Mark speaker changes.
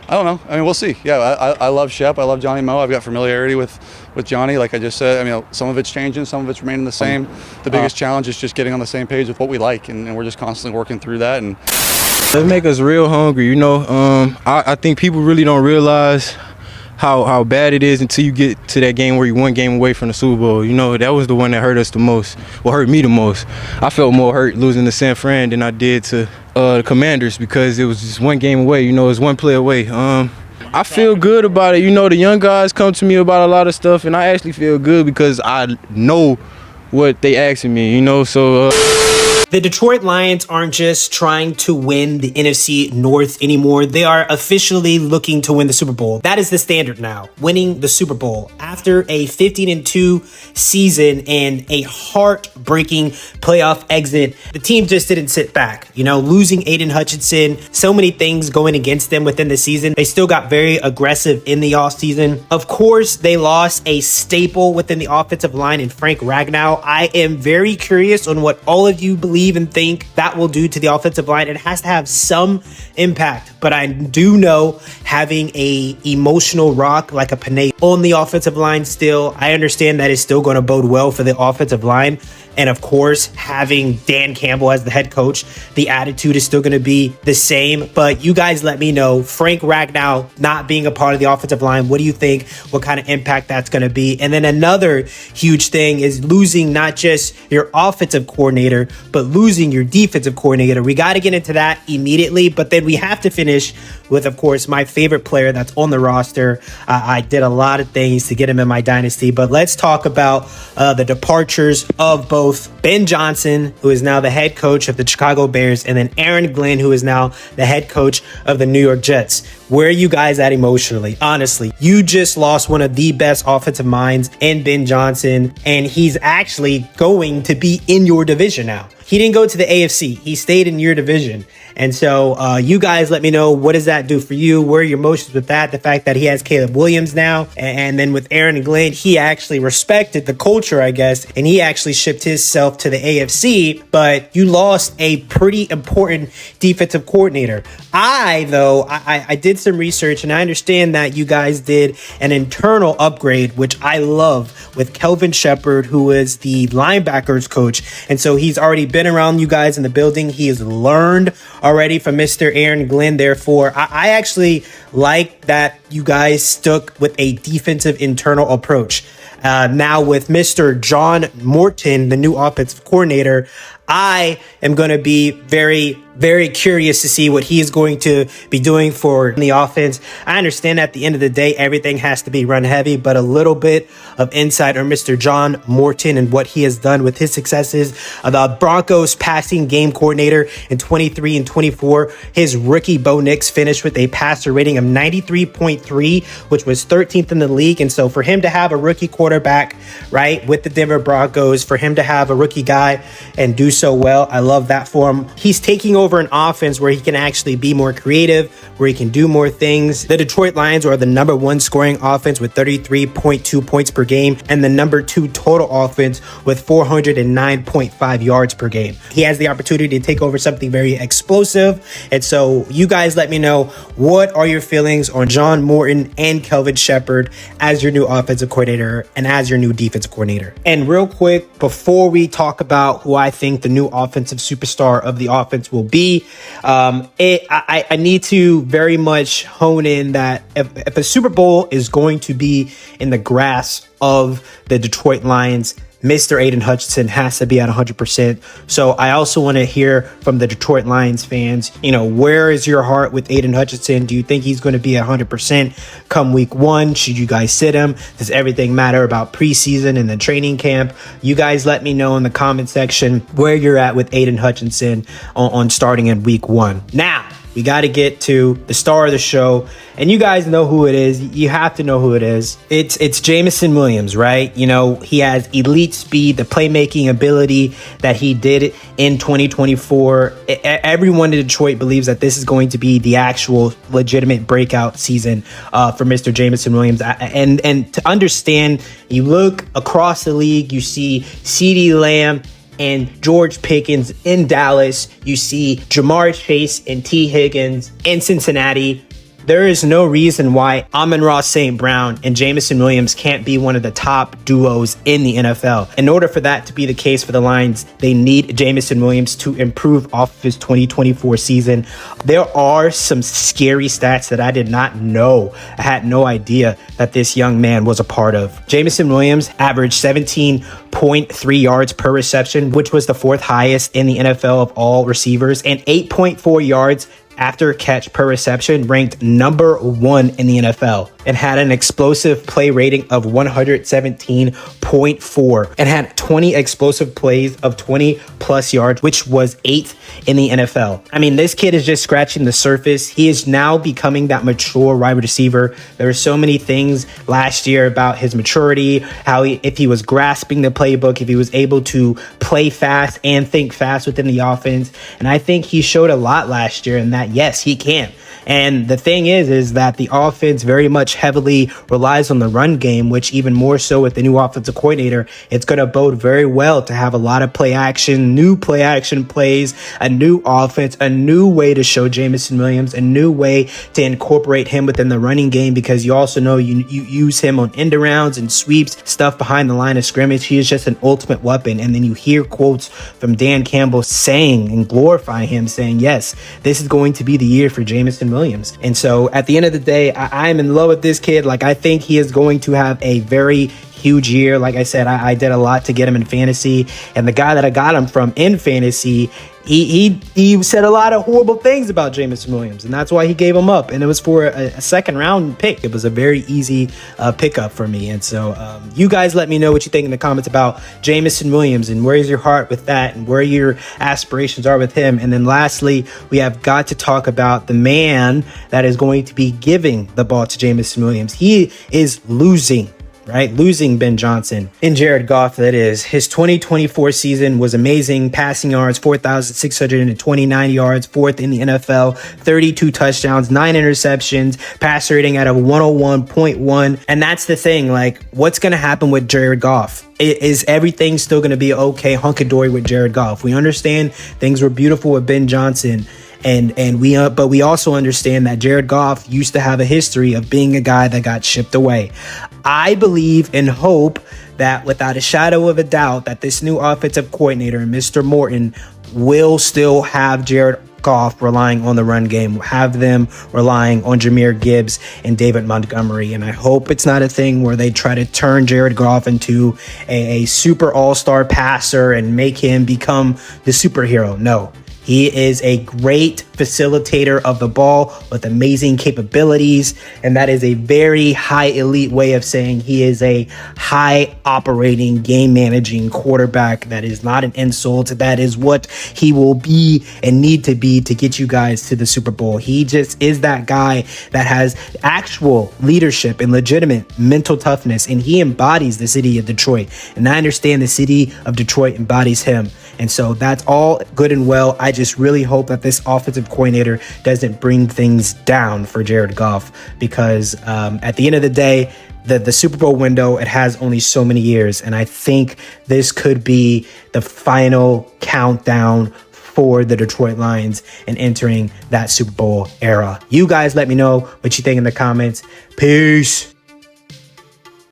Speaker 1: I don't know. I mean, we'll see. Yeah, I love Shep. I love Johnny Mo. I've got familiarity with Johnny. Like I just said, I mean, some of it's changing, some of it's remaining the same. The biggest challenge is just getting on the same page with what we like, and we're just constantly working through that. And
Speaker 2: it make us real hungry, you know. I think people really don't realize how bad it is until you get to that game where you're one game away from the Super Bowl. You know, that was the one that hurt us the most, hurt me the most. I felt more hurt losing to San Fran than I did to the Commanders because it was just one game away. You know, it was one play away. I feel good about it. You know, the young guys come to me about a lot of stuff, and I actually feel good because I know what they asking me, you know, so...
Speaker 3: The Detroit Lions aren't just trying to win the NFC North anymore. They are officially looking to win the Super Bowl. That is the standard now, winning the Super Bowl. After a 15-2 season and a heartbreaking playoff exit, the team just didn't sit back. You know, losing Aiden Hutchinson, so many things going against them within the season. They still got very aggressive in the offseason. Of course, they lost a staple within the offensive line in Frank Ragnow. I am very curious on what all of you believe and think that will do to the offensive line. It has to have some impact, but I do know having a emotional rock like a Panay on the offensive line still, I understand that is still going to bode well for the offensive line. And of course, having Dan Campbell as the head coach, the attitude is still going to be the same. But you guys let me know, Frank Ragnow not being a part of the offensive line, what do you think? What kind of impact that's going to be? And then another huge thing is losing not just your offensive coordinator, but losing your defensive coordinator. We got to get into that immediately, but then we have to finish with, of course, my favorite player that's on the roster. I did a lot of things to get him in my dynasty, but let's talk about the departures of both Ben Johnson, who is now the head coach of the Chicago Bears, and then Aaron Glenn, who is now the head coach of the New York Jets. Where are you guys at emotionally? Honestly, you just lost one of the best offensive minds in Ben Johnson, and he's actually going to be in your division now. He didn't go to the AFC. He stayed in your division. And so you guys let me know, what does that do for you? Where are your emotions with that? The fact that he has Caleb Williams now. And then with Aaron and Glenn, he actually respected the culture, I guess. And he actually shipped himself to the AFC. But you lost a pretty important defensive coordinator. I did some research, and I understand that you guys did an internal upgrade, which I love, with Kelvin Shepard, who is the linebackers coach. And so he's already been around you guys in the building. He has learned already from Mr. Aaron Glenn. Therefore, I actually like that you guys stuck with a defensive internal approach. Now with Mr. John Morton, the new offensive coordinator, I am going to be very, very curious to see what he is going to be doing for the offense. I understand at the end of the day, everything has to be run heavy, but a little bit of insight on Mr. John Morton and what he has done with his successes. The Broncos passing game coordinator in 23 and 24, his rookie Bo Nix finished with a passer rating of 93.3, which was 13th in the league. And so for him to have a rookie quarterback, right, with the Denver Broncos, for him to have a rookie guy and do so well, I love that for him. He's taking over an offense where he can actually be more creative, where he can do more things. The Detroit Lions are the number one scoring offense with 33.2 points per game and the number two total offense with 409.5 yards per game. He has the opportunity to take over something very explosive. And so you guys let me know, what are your feelings on John Morton and Kelvin Shepard as your new offensive coordinator and as your new defensive coordinator? And real quick, before we talk about who I think the new offensive superstar of the offense will be, I need to very much hone in that if a Super Bowl is going to be in the grasp of the Detroit Lions, Mr. Aiden Hutchinson has to be at 100%. So I also want to hear from the Detroit Lions fans, you know, where is your heart with Aiden Hutchinson? Do you think he's going to be at 100% come week one? Should you guys sit him? Does everything matter about preseason and the training camp? You guys let me know in the comment section where you're at with Aiden Hutchinson on starting in week one. Now, we got to get to the star of the show, and you guys know who it is. You have to know who it is. It's Jameson Williams, right? You know, he has elite speed, the playmaking ability that he did in 2024. Everyone in Detroit believes that this is going to be the actual legitimate breakout season for Mr. Jameson Williams. And to understand, you look across the league, you see CeeDee Lamb and George Pickens in Dallas. You see Jamar Chase and T. Higgins in Cincinnati. There is no reason why Amon-Ra St. Brown and Jameson Williams can't be one of the top duos in the NFL. In order for that to be the case for the Lions, they need Jameson Williams to improve off of his 2024 season. There are some scary stats that I did not know. I had no idea that this young man was a part of. Jameson Williams averaged 17.3 yards per reception, which was the fourth highest in the NFL of all receivers, and 8.4 yards after catch per reception, ranked number 1 in the NFL, and had an explosive play rating of 117.4 and had 20 explosive plays of 20 plus yards, which was 8th in the NFL. I mean, this kid is just scratching the surface. He is now becoming that mature wide receiver. There were so many things last year about his maturity, if he was grasping the playbook, if he was able to play fast and think fast within the offense. And I think he showed a lot last year in that, yes, he can. And the thing is that the offense very much heavily relies on the run game, which even more so with the new offensive coordinator, it's going to bode very well to have a lot of new play action plays, a new offense, a new way to show Jameson Williams, a new way to incorporate him within the running game, because you also know you use him on end arounds and sweeps, stuff behind the line of scrimmage. He is just an ultimate weapon. And then you hear quotes from Dan Campbell saying and glorifying him, saying, yes, this is going to be the year for Jameson Williams. And so at the end of the day, I am in love with this kid. Like, I think he is going to have a very huge year. Like I said, I did a lot to get him in fantasy, and the guy that I got him from in fantasy, he said a lot of horrible things about Jameson Williams, and that's why he gave him up. And it was for a second round pick. It was a very easy pickup for me. And so you guys let me know what you think in the comments about Jameson Williams, and where's your heart with that, and where your aspirations are with him. And then lastly, we have got to talk about the man that is going to be giving the ball to Jameson Williams. He is losing Ben Johnson and Jared Goff, that is. His 2024 season was amazing. Passing yards, 4,629 yards, 4th in the NFL, 32 touchdowns, 9 interceptions, passer rating at a 101.1. And that's the thing, like, what's going to happen with Jared Goff? Is everything still going to be okay, hunky-dory with Jared Goff? We understand things were beautiful with Ben Johnson. But we also understand that Jared Goff used to have a history of being a guy that got shipped away. I believe and hope that without a shadow of a doubt that this new offensive coordinator, Mr. Morton, will still have Jared Goff relying on the run game, have them relying on Jahmyr Gibbs and David Montgomery. And I hope it's not a thing where they try to turn Jared Goff into a super all-star passer and make him become the superhero. No. He is a great facilitator of the ball with amazing capabilities, and that is a very high elite way of saying he is a high operating, game managing quarterback. That is not an insult. That is what he will be and need to be to get you guys to the Super Bowl. He just is that guy that has actual leadership and legitimate mental toughness, and he embodies the city of Detroit. And I understand the city of Detroit embodies him. And so that's all good and well. I just really hope that this offensive coordinator doesn't bring things down for Jared Goff, because at the end of the day, the Super Bowl window, it has only so many years. And I think this could be the final countdown for the Detroit Lions and entering that Super Bowl era. You guys let me know what you think in the comments. Peace.